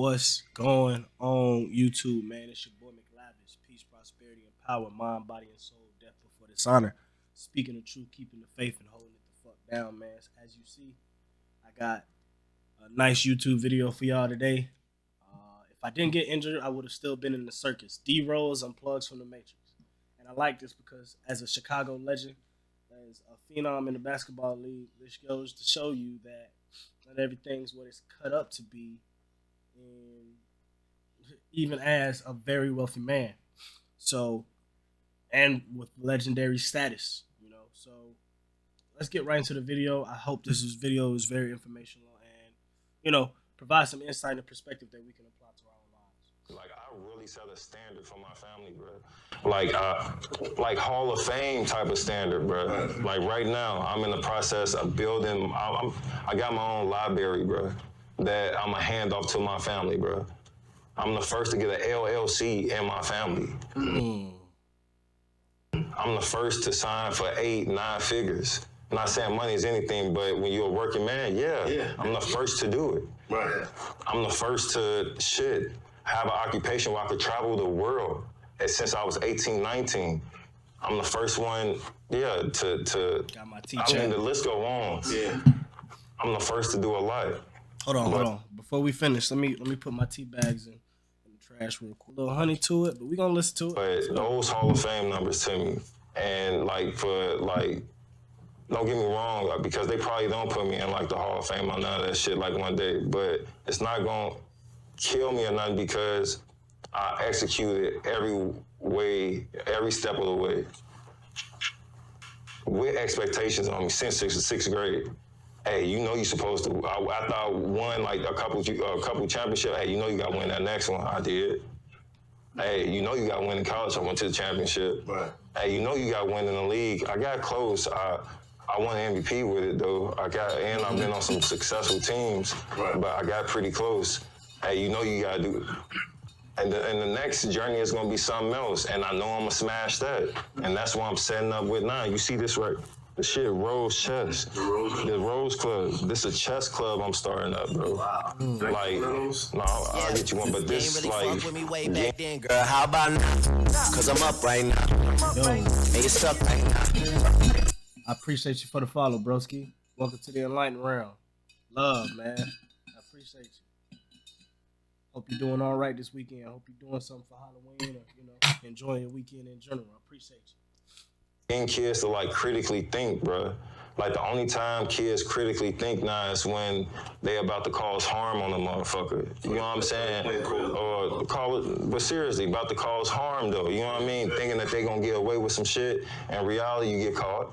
What's going on, YouTube, man? It's your boy McLavishh. Peace, prosperity, and power, mind, body, and soul, death before dishonor. Speaking the truth, keeping the faith, and holding it the fuck down, man. As you see, I got a nice YouTube video for y'all today. If I didn't get injured, I would have still been in the circus. D.Rose unplugs from the Matrix. And I like this because as a Chicago legend, as a phenom in the basketball league, this goes to show you that not everything's what it's cut up to be, and even as a very wealthy man. So, and with legendary status, So let's get right into the video. I hope video is very informational and, provide some insight and perspective that we can apply to our own lives. Like, I really set a standard for my family, bro. Like Hall of Fame type of standard, bro. Like right now, I'm in the process of building. I got my own library, bro, that I'm gonna hand off to my family, bro. I'm the first to get an LLC in my family. I'm the first to sign for 8-9 figures. I'm not saying money is anything, but when you're a working man, I'm the first to do it. Right. I'm the first to have an occupation where I could travel the world. And since I was 18, 19, I'm the first one, to got my teacher. I mean, the list go on. Yeah. I'm the first to do a lot. Hold on. Before we finish, let me put my tea bags in the trash real quick. A little honey to it, but we're gonna listen to it. But those Hall of Fame numbers to me, and don't get me wrong, because they probably don't put me in the Hall of Fame or none of that shit one day, but it's not gonna kill me or nothing because I executed every step of the way with expectations on me since sixth grade. Hey, you're supposed to. After I won a couple championships. Hey, you got to win that next one. I did. Hey, you got to win in college. I went to the championship. Right. Hey, you got to win in the league. I got close. I won MVP with it though. I've been on some successful teams, but I got pretty close. Hey, you got to do it. And the next journey is going to be something else, and I know I'm going to smash that. And that's what I'm setting up with now. You see this right? The shit, Rose Chess. The Rose Club. This is a chess club I'm starting up, bro. Wow. I'll get you one, but this, fuck with me way back then, girl. How about now? Because I'm up right now. And you're stuck right now. I appreciate you for the follow, broski. Welcome to the Enlightened Realm. Love, man. I appreciate you. Hope you're doing all right this weekend. I hope you're doing something for Halloween or, enjoying your weekend in general. I appreciate you. Getting kids to critically think, bro. The only time kids critically think now is when they about to cause harm on a motherfucker. You know what I'm saying? Or call it, but seriously, about to cause harm though. You know what I mean? Thinking that they gonna get away with some shit. In reality, you get caught.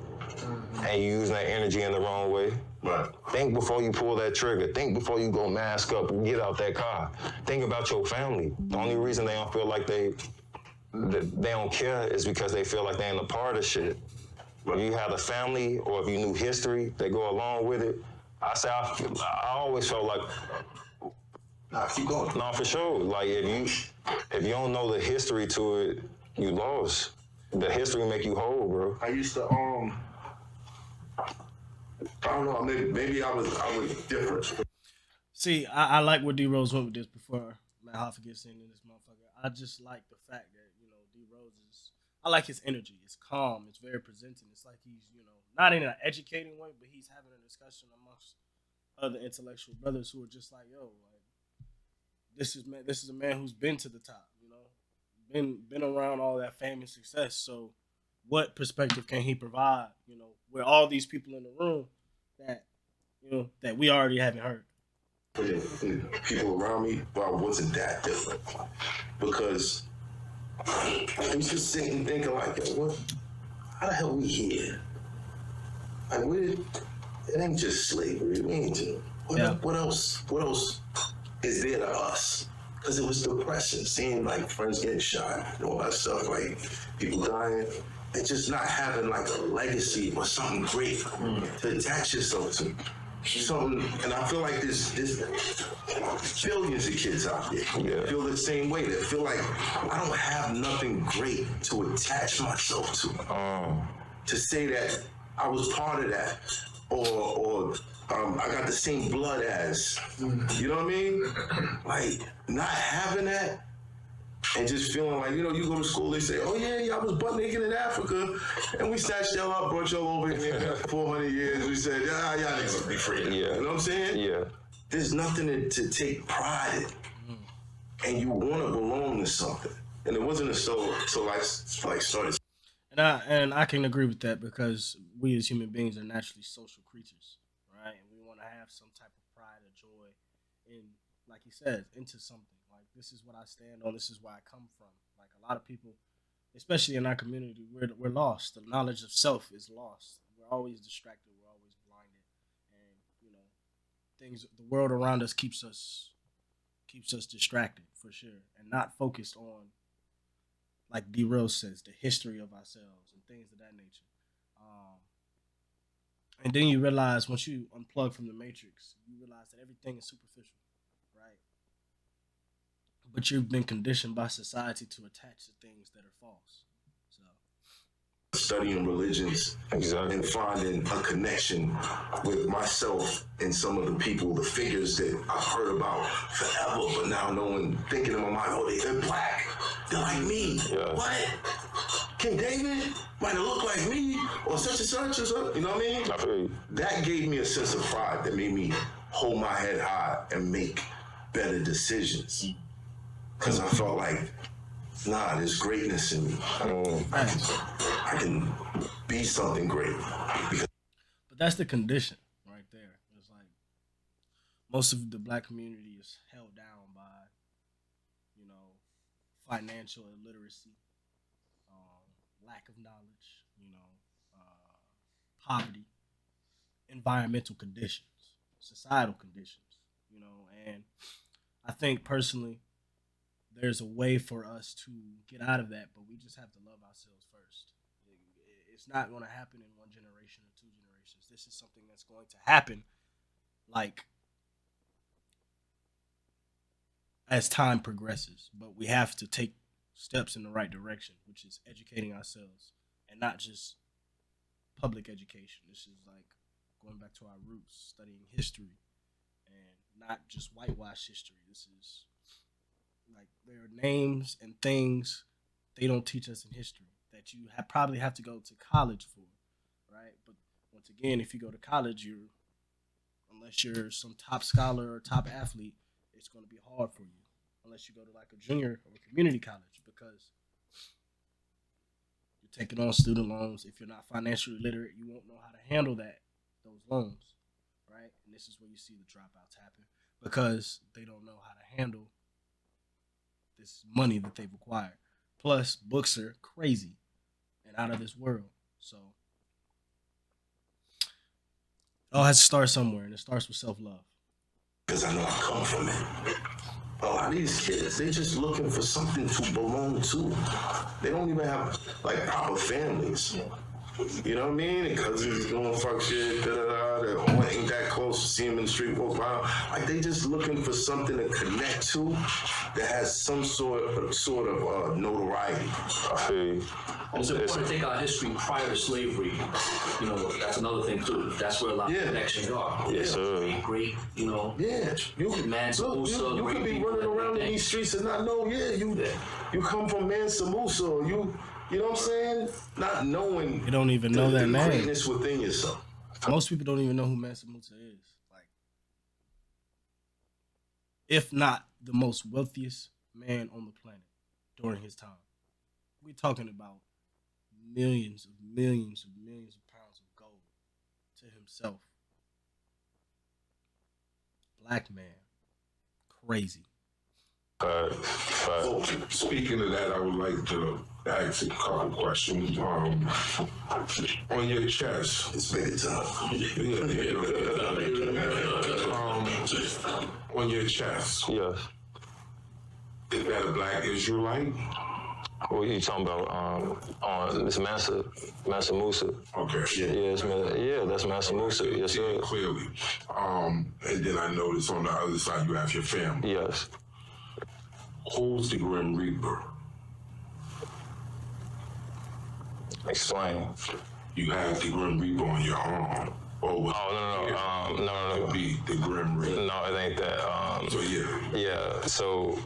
And you using that energy in the wrong way. Right. Think before you pull that trigger. Think before you go mask up and get out that car. Think about your family. The only reason they don't feel like they don't care is because they feel like they ain't a part of shit. If you have a family or if you knew history that go along with it, I always felt like, keep going. No, for sure. If you don't know the history to it, you lost. The history make you whole, bro. I used to I don't know, maybe I was different. See, I like where D-Rose went with this before Matt Hoffa gets into this motherfucker. I just like the fact that, D-Rose I like his energy. It's calm. It's very presenting. It's like he's, not in an educating way, but he's having a discussion amongst other intellectual brothers who are just like, this is a man who's been to the top, been around all that fame and success. So what perspective can he provide, with all these people in the room that, that we already haven't heard? People around me, but I wasn't that different. Because I was just sitting thinking how the hell we here? It ain't just slavery. We ain't just, what else is there to us? Because it was depressing, seeing friends getting shot and all that stuff, people dying, and just not having a legacy or something great to attach yourself to. Something, and I feel like there's billions of kids out there who feel the same way. They feel like I don't have nothing great to attach myself to. To say that I was part of that, or I got the same blood as. You know what I mean? Like, not having that and just feeling like, you know, you go to school, they say, oh yeah, I was butt naked in Africa, and we snatched y'all up, brought y'all over here 400 years. We said, y'all niggas be free. Yeah. You know what I'm saying? Yeah. There's nothing to take pride in, and you want to belong to something. And it wasn't until I started. And I can agree with that because we as human beings are naturally social creatures, right? And we want to have some type of pride or joy in, like he says, into something. Like, this is what I stand on. This is where I come from. Like, a lot of people, especially in our community, we're lost. The knowledge of self is lost. We're always distracted. We're always blinded, and you know, the world around us keeps us distracted for sure, and not focused on, like D.Rose says, the history of ourselves and things of that nature. And then you realize, once you unplug from the matrix, you realize that everything is superficial, right? But you've been conditioned by society to attach to things that are false. So Studying religions and finding a connection with myself and some of the people, the figures that I've heard about forever, but now thinking in my mind, oh, they're black. They're like me. Yeah. What? King David might have looked like me, or such and such, or something. You know what I mean? I feel you. That gave me a sense of pride that made me hold my head high and make better decisions. Because I felt like, nah, there's greatness in me. I can be something great. but that's the condition right there. It's like most of the black community is held down by, you know, financial illiteracy, lack of knowledge, you know, poverty, environmental conditions, societal conditions, you know. And I think personally, there's a way for us to get out of that, but we just have to love ourselves first. It's not going to happen in one generation or two generations. This is something that's going to happen, like, as time progresses. But we have to take steps in the right direction, which is educating ourselves, and not just public education. This is like going back to our roots, studying history, and not just whitewash history. This is like, there are names and things they don't teach us in history that you probably have to go to college for, right? But once again, if you go to college, unless you're some top scholar or top athlete, it's going to be hard for you. Unless you go to like a junior or a community college, because you're taking on student loans. If you're not financially literate, you won't know how to handle those loans, right? And this is where you see the dropouts happen, because they don't know how to handle this money that they've acquired. Plus, books are crazy and out of this world. So it all has to start somewhere, and it starts with self-love. Because I know I come from it. A lot of these kids, they just looking for something to belong to. They don't even have, like, proper families. You know what I mean? And cousins doing fuck shit, that ain't that close to see them in the street walk by. Like, they just looking for something to connect to that has some sort of notoriety. I feel you. It's important to take our history prior to slavery. You know, that's another thing too. That's where a lot of connections are. Yes, sir. Great, you know. Yeah, you could be running around in these streets and not know. Yeah, you come from Mansa Musa. You know what I'm saying? Not knowing. You don't even know that man. Greatness within yourself. Most people don't even know who Mansa Musa is. Like, if not the most wealthiest man on the planet during his time. We're talking about millions of pounds of gold to himself. Black man. Crazy. So, speaking of that, I would like to ask a couple questions. On your chest. It's big time. On your chest. Yes. Is that a black Israelite? What are you talking about? On Miss Mansa Musa. Okay. Yeah, that's Mansa Musa. Yes, sir. Clearly. And then I noticed on the other side you have your family. Yes. Who's the Grim Reaper? Explain. You have the Grim Reaper on your arm. Or was No. Be the Grim Reaper? No, it ain't that. So Yeah, so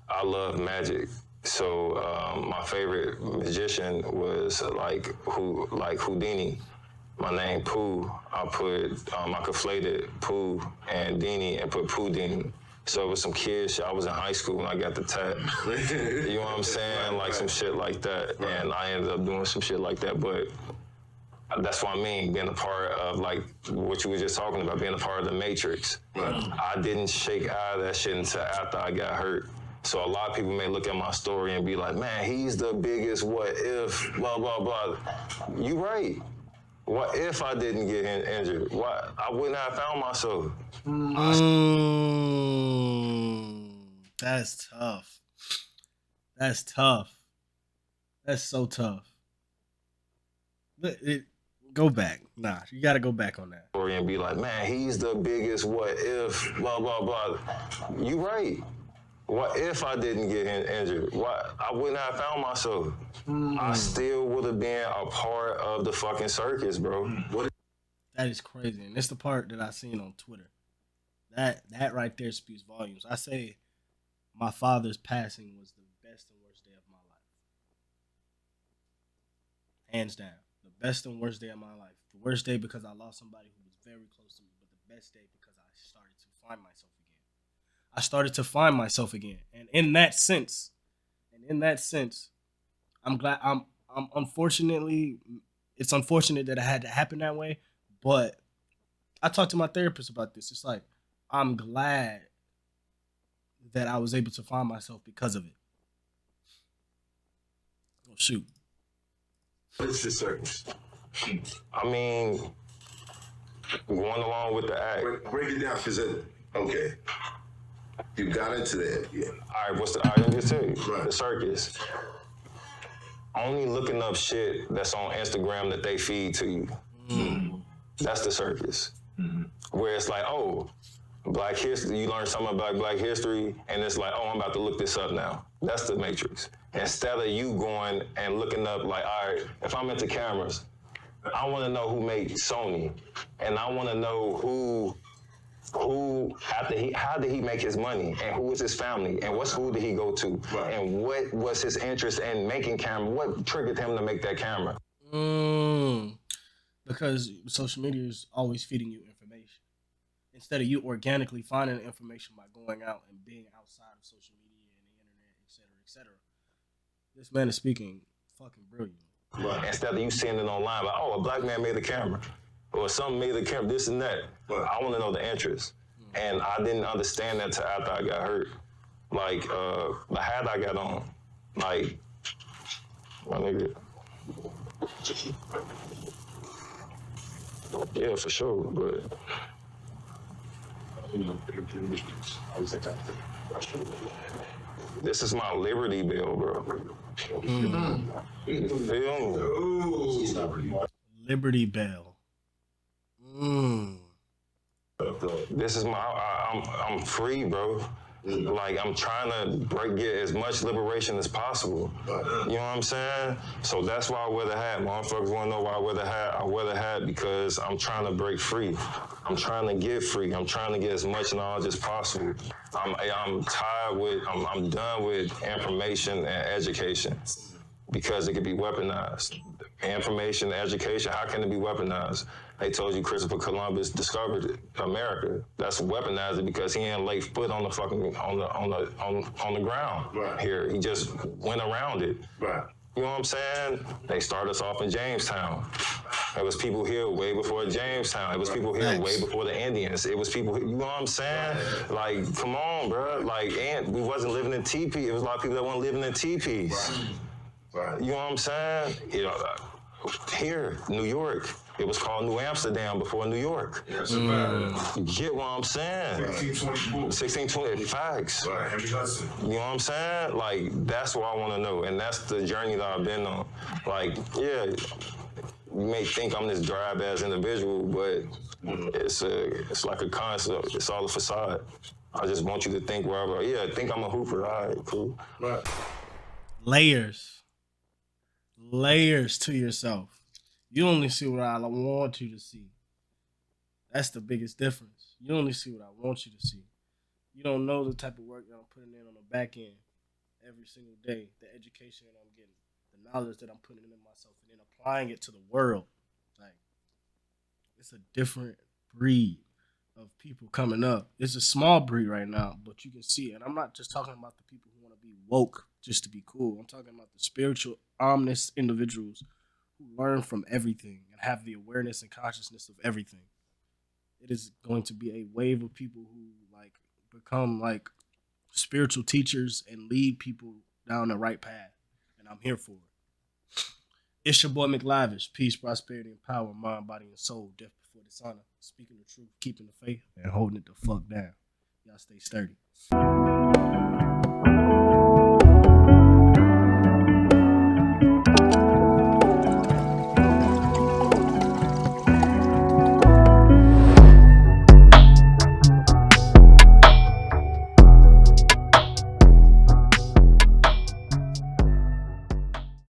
I love magic. So my favorite magician was like Houdini. My name Pooh. I conflated Pooh and Dini and put Pooh Dini. So it was some kids. I was in high school when I got the tat. You know what I'm saying? Like some shit like that. And I ended up doing some shit like that. But that's what I mean, being a part of like what you were just talking about, being a part of the Matrix. I didn't shake out of that shit until after I got hurt. So a lot of people may look at my story and be like, man, he's the biggest what if, blah, blah, blah. You right. What if I didn't get injured? What? I wouldn't have found myself. That's tough. That's tough. That's so tough. Go back. Nah, you got to go back on that. And be like, man, he's the biggest what if, blah, blah, blah. You right. What if I didn't get injured? What? I wouldn't have found myself. I still would have been a part of the fucking circus, bro. That is crazy. And it's the part that I seen on Twitter. That right there speaks volumes. I say my father's passing was the best and worst day of my life. Hands down. The best and worst day of my life. The worst day because I lost somebody who was very close to me, but the best day because I started to find myself again. And in that sense, I'm glad it's unfortunate that it had to happen that way, but I talked to my therapist about this. It's like, I'm glad that I was able to find myself because of it. Oh, shoot. What's the circus? I mean, going along with the act. Break it down, because okay. You got into that, yeah. All right, I didn't just tell you. Right. The circus. Only looking up shit that's on Instagram that they feed to you. That's the circus. Where it's like, oh, Black history, you learn something about Black history, and it's like, oh, I'm about to look this up now. That's the Matrix. Instead of you going and looking up, like, all right, if I'm into cameras, I want to know who made Sony, and I want to know who how did he make his money, and who was his family, and what school did he go to, and what was his interest in making camera? What triggered him to make that camera? Because social media is always feeding you information. Instead of you organically finding the information by going out and being outside of social media and the internet, et cetera, et cetera. This man is speaking fucking brilliant. Right. Instead of you seeing it online, like, oh, a Black man made the camera, or something made the camera, this and that. I want to know the interest. And I didn't understand that until after I got hurt. Like, the hat I got on, like, my nigga. Yeah, for sure, but. This is my Liberty Bell, bro. You feel me? Liberty Bell. This is I'm free, bro. Like, I'm trying to get as much liberation as possible. You know what I'm saying? So that's why I wear the hat. Motherfuckers want to know why I wear the hat. I wear the hat because I'm trying to break free. I'm trying to get free. I'm trying to get as much knowledge as possible. I'm tired with, I'm done with information and education because it can be weaponized. Information, education, how can it be weaponized? They told you Christopher Columbus discovered America. That's weaponized because he ain't laid foot on the fucking on the ground here. He just went around it. Right. You know what I'm saying? They started us off in Jamestown. There was people here way before Jamestown. It was people here way before the Indians. It was people, you know what I'm saying? Like, come on, bro. Like, and we wasn't living in teepee. It was a lot of people that weren't living in teepees. Right. You know what I'm saying? You know, here, New York, it was called New Amsterdam before New York. Yes, You get what I'm saying? 1620, facts. Right, Henry Hudson. You know what I'm saying? Like, that's what I want to know, and that's the journey that I've been on. Like, yeah, you may think I'm this drab-ass individual, but it's like a concept. It's all a facade. I just want you to think wherever. Yeah, think I'm a hooper. All right, cool. Right. Layers to yourself. You only see what I want you to see. That's the biggest difference. You only see what I want you to see. You don't know the type of work that I'm putting in on the back end every single day, the education that I'm getting, the knowledge that I'm putting in myself, and then applying it to the world. Like, it's a different breed of people coming up. It's a small breed right now, but you can see it. And I'm not just talking about the people who want to be woke just to be cool. I'm talking about the spiritual, ominous individuals who learn from everything and have the awareness and consciousness of everything. It is going to be a wave of people who like become like spiritual teachers and lead people down the right path. And I'm here for it. It's your boy McLavishh. Peace, prosperity, and power, mind, body, and soul. Death before dishonor. Speaking the truth, keeping the faith, and holding it the fuck down. Y'all stay sturdy.